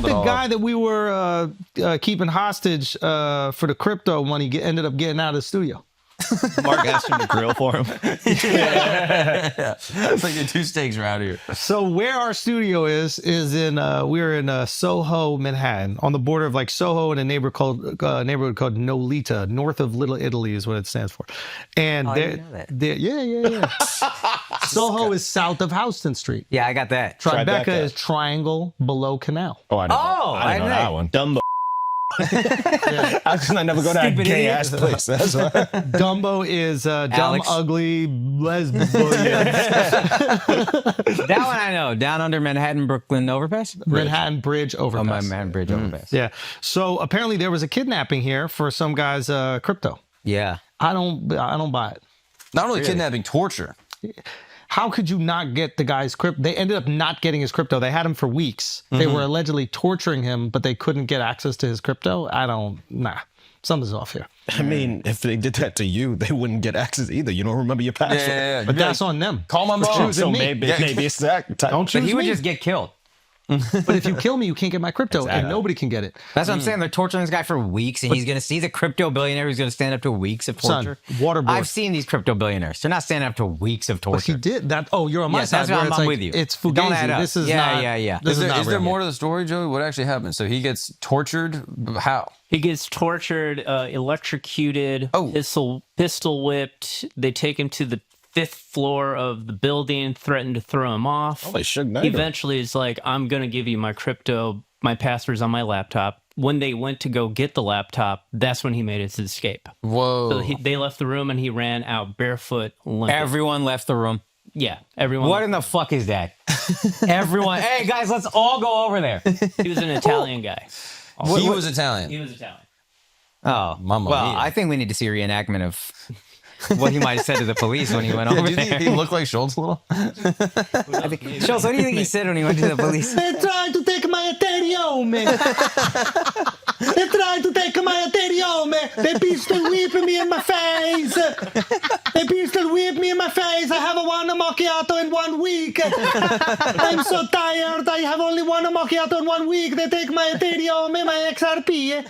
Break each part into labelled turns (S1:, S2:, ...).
S1: the guy that we were keeping hostage for the crypto when he ended up getting out of the studio.
S2: Mark asked him to grill for him.
S3: Yeah. It's like the two steaks are out here.
S1: So where our studio is in we're in Soho, Manhattan, on the border of like Soho and a neighborhood called Nolita, north of Little Italy is what it stands for. And yeah. Soho is south of Houston Street.
S4: Yeah, I got that.
S1: Tribeca is triangle below canal.
S2: Oh, I didn't know that one. Dumbo. I never go to that gay ass place. That's why.
S1: Dumbo is dumb,
S4: Alex.
S1: ugly, lesbian.
S4: That one I know. Down under Manhattan, Brooklyn overpass?
S1: Manhattan Bridge overpass.
S4: Oh, my Manhattan Bridge overpass.
S1: Yeah. So apparently there was a kidnapping here for some guy's crypto.
S4: Yeah.
S1: I don't buy it.
S3: Not only kidnapping, torture.
S1: How could you not get the guy's crypto? They ended up not getting his crypto. They had him for weeks. They were allegedly torturing him, but they couldn't get access to his crypto. Something's off here.
S2: I mean, if they did that to you, they wouldn't get access either. You don't remember your password.
S3: Yeah.
S1: But that's on them.
S3: Call my mom.
S2: So maybe it's that type.
S1: Don't choose
S4: But he would
S1: me.
S4: just get killed.
S1: But if you kill me, you can't get my crypto, and nobody can get it.
S4: That's what I'm saying. They're torturing this guy for weeks, and he's going to see the crypto billionaire who's going to stand up to weeks of torture.
S1: Waterboard.
S4: I've seen these crypto billionaires. They're not standing up to weeks of torture.
S1: He did that. Oh, you're on my
S4: Yes,
S1: side.
S4: that's why
S1: where
S4: I'm
S1: it's like,
S4: with you.
S1: It's
S4: Don't
S1: fugazi.
S4: add up.
S1: This is
S4: Yeah,
S1: not.
S4: yeah.
S1: This
S3: Is there
S1: real.
S3: more to the story, Joey? What actually happened? So he gets tortured. How?
S5: He gets tortured, electrocuted, pistol whipped. They take him to the 5th floor of the building, threatened to throw him off.
S2: Holy Suge Knight.
S5: Eventually, it's like, I'm going to give you my crypto, my passwords on my laptop. When they went to go get the laptop, that's when he made his escape.
S3: Whoa.
S5: So they left the room and he ran out barefoot, limping.
S4: Everyone left the room.
S5: Yeah, everyone.
S4: What in the fuck is that? Everyone. Hey, guys, let's all go over there.
S5: He was an Italian guy.
S3: He was Italian.
S5: He was Italian.
S4: Oh,
S3: Mamma
S4: well,
S3: mia.
S4: I think we need to see a reenactment of what he might have said to the police when he went
S3: Yeah,
S4: over
S3: do you
S4: there.
S3: think he looked like Schultz a little?
S4: Schultz, what do you think he said when he went to the police?
S1: They tried to take my Ethereum. They tried to take my Ethereum. They pistol whip me in my face. They pistol whip me in my face. I have one macchiato in 1 week. I'm so tired. I have only one macchiato in 1 week. They take my Ethereum and my XRP.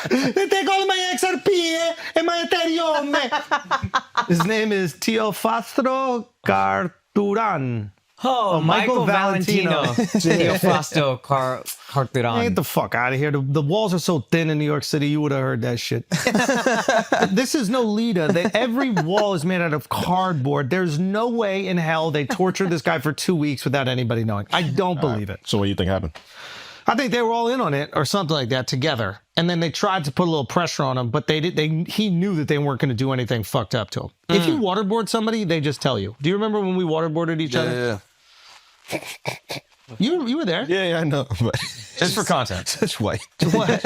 S1: They take all my XRP and my Ethereum. His name is Teofastro Carturan.
S4: Oh, Michael Valentino. Teofasto Carturan.
S1: Get the fuck out of here. The walls are so thin in New York City, you would have heard that shit. This is no Lita. Every wall is made out of cardboard. There's no way in hell they tortured this guy for 2 weeks without anybody knowing. I don't believe it.
S2: So what do you think happened?
S1: I think they were all in on it or something like that together. And then they tried to put a little pressure on him, but he knew that they weren't going to do anything fucked up to him. If you waterboard somebody, they just tell you. Do you remember when we waterboarded each other?
S3: Yeah.
S1: You were there.
S2: Yeah, I know. But
S3: Just for content.
S2: it's white.
S1: What?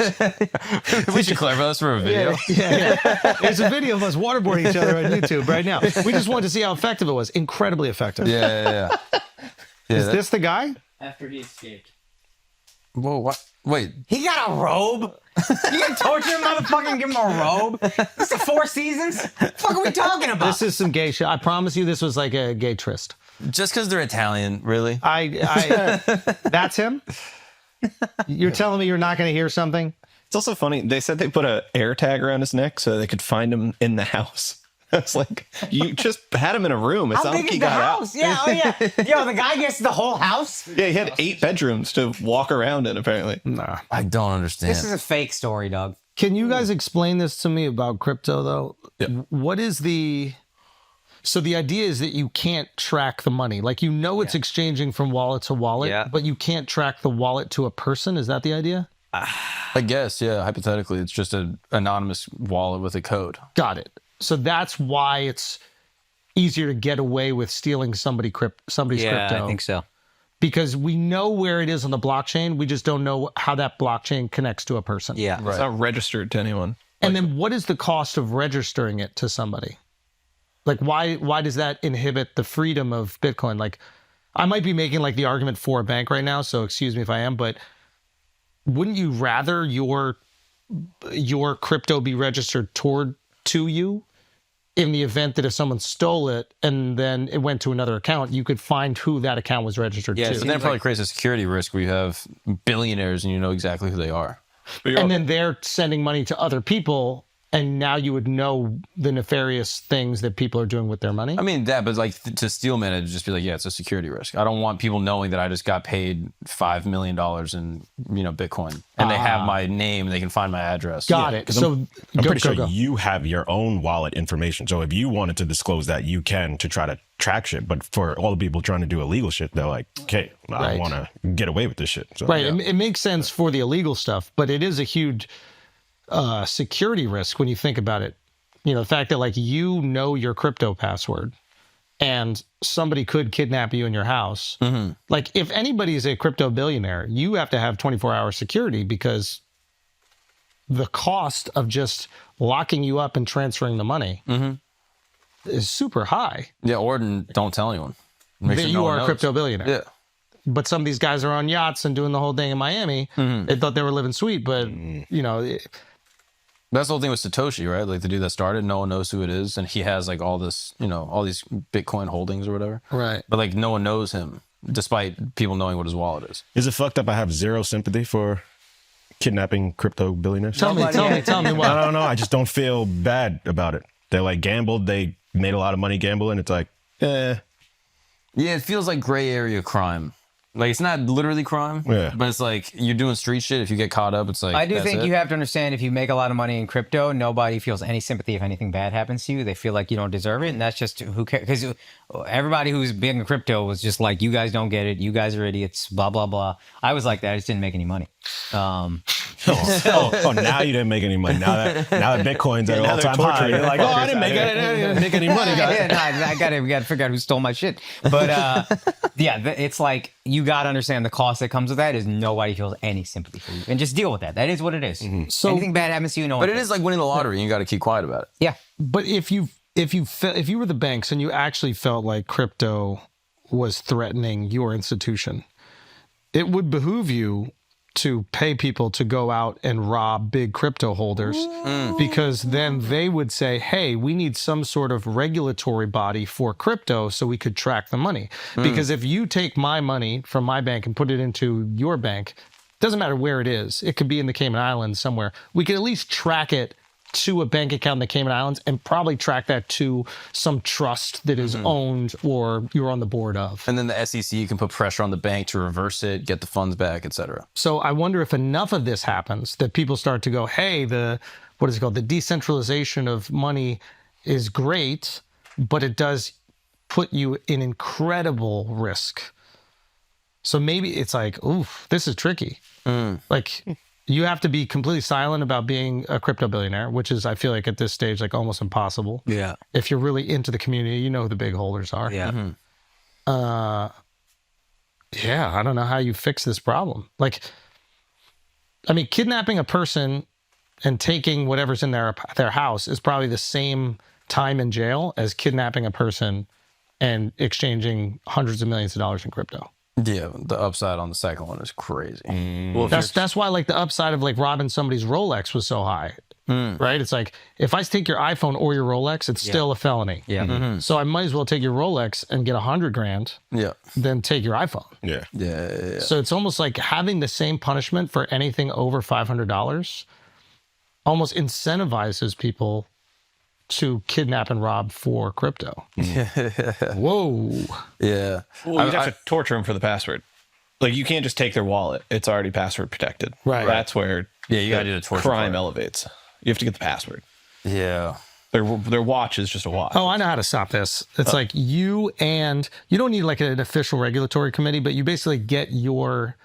S3: We should clarify this for a video.
S1: Yeah. There's a video of us waterboarding each other on YouTube right now. We just wanted to see how effective it was. Incredibly effective.
S3: Yeah.
S1: Is this the guy?
S5: After he escaped.
S3: Whoa, what? Wait.
S4: He got a robe? You gonna torture him, motherfucker, and give him a robe? This is 4 seasons? What the fuck are we talking about?
S1: This is some gay shit. I promise you this was like a gay tryst.
S3: Just because they're Italian, really?
S1: That's him? You're telling me you're not going to hear something?
S2: It's also funny. They said they put a air tag around his neck so they could find him in the house. It's like, you just had him in a room. It's
S4: How
S2: not
S4: big
S2: like he
S4: is the
S2: got
S4: house?
S2: out.
S4: Yeah, oh yeah. Yo, the guy gets the whole house?
S2: Yeah, he had 8 bedrooms to walk around in, apparently.
S1: Nah.
S3: I don't understand.
S4: This is a fake story, dog.
S1: Can you guys explain this to me about crypto, though?
S2: Yeah.
S1: What is the... So the idea is that you can't track the money. Like, you know it's exchanging from wallet to wallet, but you can't track the wallet to a person. Is that the idea?
S3: I guess, yeah. Hypothetically, it's just an anonymous wallet with a code.
S1: Got it. So that's why it's easier to get away with stealing somebody's crypto.
S4: Yeah, I think so.
S1: Because we know where it is on the blockchain. We just don't know how that blockchain connects to a person.
S4: Yeah.
S2: It's not registered to anyone.
S1: And then what is the cost of registering it to somebody? Like, why does that inhibit the freedom of Bitcoin? Like, I might be making like the argument for a bank right now, so excuse me if I am, but wouldn't you rather your crypto be registered to you in the event that if someone stole it and then it went to another account, you could find who that account was registered
S3: Yeah,
S1: to.
S3: so then it probably creates a security risk where you have billionaires and you know exactly who they are.
S1: And then they're sending money to other people, and now you would know the nefarious things that people are doing with their money.
S3: I mean that, but like to steal man, it'd just be like, yeah, it's a security risk. I don't want people knowing that I just got paid $5 million in Bitcoin, and they have my name and they can find my address.
S1: Got it. So
S6: I'm pretty sure you have your own wallet information. So if you wanted to disclose that, you can to try to track shit. But for all the people trying to do illegal shit, they're like, okay, I want to get away with this shit. So,
S1: right. It makes sense for the illegal stuff, but it is a huge security risk when you think about it. You know, the fact that like you know your crypto password and somebody could kidnap you in your house. Like if anybody's a crypto billionaire, you have to have 24-hour security because the cost of just locking you up and transferring the money is super high.
S3: Yeah, or don't tell anyone. Make
S1: That
S3: sure
S1: you
S3: no one
S1: are a
S3: knows.
S1: crypto billionaire.
S3: Yeah.
S1: But some of these guys are on yachts and doing the whole thing in Miami. They thought they were living sweet, but you know,
S3: That's the whole thing with Satoshi, right? Like the dude that started, no one knows who it is, and he has like all this, all these Bitcoin holdings or whatever.
S1: right.
S3: But like no one knows him, despite people knowing what his wallet is.
S6: Is it fucked up? I have zero sympathy for kidnapping crypto billionaires.
S1: Tell me
S6: I
S1: what.
S6: don't know. I just don't feel bad about it. They like gambled. They made a lot of money gambling. It's like,
S3: Yeah, it feels like gray area crime. Like it's not literally crime, but it's like you're doing street shit. If you get caught up, it's like
S4: I do think you have to understand if you make a lot of money in crypto, nobody feels any sympathy if anything bad happens to you. They feel like you don't deserve it, and that's just who cares. Because everybody who's big in crypto was just like, you guys don't get it. You guys are idiots. Blah blah blah. I was like that. I just didn't make any money.
S6: now you didn't make any money. Now that Bitcoin's at an all-time high, you're like, I didn't make any money, guys.
S4: We got to figure out who stole my shit. But yeah, it's like you got to understand the cost that comes with that is nobody feels any sympathy for you, and just deal with that. That is what it is. So anything bad happens to you, no one.
S3: But it is like winning the lottery, and you got to keep quiet about it.
S4: Yeah.
S1: But if you were the banks and you actually felt like crypto was threatening your institution, it would behoove you to pay people to go out and rob big crypto holders because then they would say, hey, we need some sort of regulatory body for crypto so we could track the money. Because if you take my money from my bank and put it into your bank, doesn't matter where it is. It could be in the Cayman Islands somewhere. We could at least track it to a bank account in the Cayman Islands and probably track that to some trust that is owned or you're on the board of.
S3: And then the SEC can put pressure on the bank to reverse it, get the funds back, etc.
S1: So I wonder if enough of this happens that people start to go, hey, the decentralization of money is great, but it does put you in incredible risk. So maybe it's like, oof, this is tricky. Like you have to be completely silent about being a crypto billionaire, which is, I feel like at this stage, like almost impossible.
S4: Yeah.
S1: If you're really into the community, you know who the big holders are.
S4: Yeah.
S1: Yeah, I don't know how you fix this problem. Like, I mean, kidnapping a person and taking whatever's in their house is probably the same time in jail as kidnapping a person and exchanging hundreds of millions of dollars in crypto.
S3: Yeah, the upside on the second one is crazy.
S2: Well,
S1: That's why like the upside of like robbing somebody's Rolex was so high, right? It's like if I take your iPhone or your Rolex, it's still a felony.
S4: Yeah.
S1: So I might as well take your Rolex and get $100,000
S3: Yeah.
S1: than take your iPhone.
S3: Yeah.
S1: So it's almost like having the same punishment for anything over $500 almost incentivizes people to kidnap and rob for crypto. Whoa.
S3: Yeah.
S2: Well, you'd have to torture them for the password. Like you can't just take their wallet; it's already password protected.
S1: Right.
S2: That's where
S3: You got to do the torture
S2: crime
S3: part.
S2: elevates. You have to get the password.
S3: Yeah.
S2: Their watch is just a watch.
S1: Oh, I know how to stop this. It's like you don't need like an official regulatory committee, but you basically get your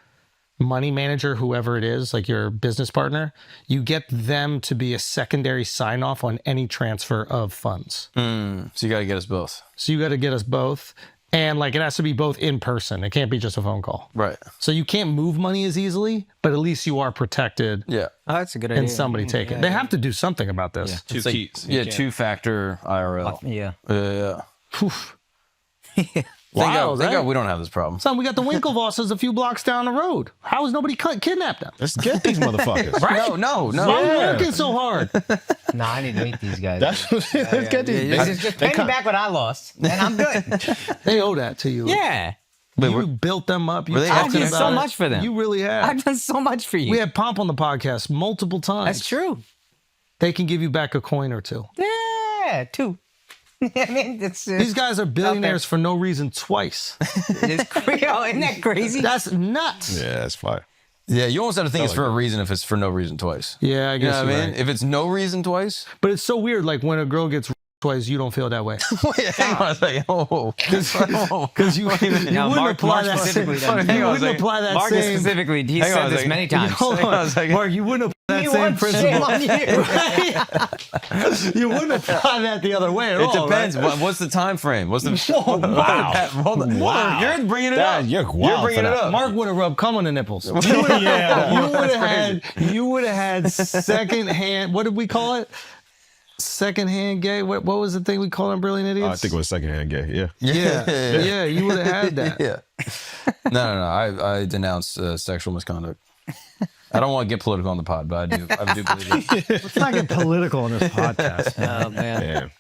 S1: money manager, whoever it is, like your business partner, you get them to be a secondary sign off on any transfer of funds.
S3: So you got to get us both.
S1: So you got to get us both. And like it has to be both in person. It can't be just a phone call.
S3: Right.
S1: So you can't move money as easily, but at least you are protected
S3: Yeah.
S4: Oh, that's a good idea.
S1: and somebody take it. They have to do something about this.
S2: Two
S3: It's like,
S2: keys.
S3: yeah, two-factor IRL.
S4: Yeah.
S3: Yeah.
S1: Oof.
S3: Thank
S1: right?
S3: God we don't have this problem.
S1: Son, we got the Winklevosses a few blocks down the road. How has nobody kidnapped them?
S6: Let's get these motherfuckers.
S1: Right?
S3: No.
S1: Why are you working so hard?
S4: Nah, I need to meet these guys.
S2: Let's get these.
S4: Just pay me back what I lost, and I'm good.
S1: They owe that to you.
S4: Yeah.
S1: You built them up. You
S3: Were they
S1: talked
S4: I've done
S1: about
S4: so
S1: it.
S4: much for them.
S1: You really have.
S4: I've done so much for you.
S1: We had Pomp on the podcast multiple times.
S4: That's true.
S1: They can give you back a coin or two.
S4: Yeah, 2. I mean,
S1: These guys are billionaires for no reason twice.
S4: it's crazy. Isn't that crazy?
S1: That's nuts.
S6: Yeah, that's fire.
S3: Yeah, you almost have to think it's for a reason if it's for no reason twice.
S1: Yeah, I
S3: You
S1: guess
S3: know what I
S1: you're
S3: mean?
S1: right.
S3: If it's no reason twice,
S1: But it's so weird. Like when a girl gets twice, you don't feel that way.
S3: wait, hang on a second.
S1: Because you wouldn't
S4: Mark
S1: apply that
S4: specifically
S1: same.
S4: doesn't.
S1: You
S3: on a
S1: wouldn't
S3: second.
S1: apply that
S4: Mark
S1: same.
S4: specifically, he
S3: Hang on
S4: said
S3: a
S4: this
S3: second.
S4: many times.
S1: Hold
S3: Hang on a
S1: on,
S3: second.
S1: Mark. You wouldn't apply that same principle. You wouldn't apply that the other way at all.
S3: it depends.
S1: Right?
S3: What's the time frame? What's the
S6: Wow.
S3: Wow. You're bringing it up.
S6: You're wild
S3: bringing
S6: for
S3: it
S6: that.
S3: up.
S1: Mark would have rubbed cum on the nipples. You would have had second hand. What did we call it? Second hand gay. What was the thing we called them? Brilliant idiots.
S6: I think it was secondhand gay. Yeah.
S1: Yeah. You would have had that.
S3: Yeah. No. I denounce sexual misconduct. I don't want to get political on the pod, but I do believe it.
S1: Let's not get political on this podcast.
S5: Oh man.
S6: Damn.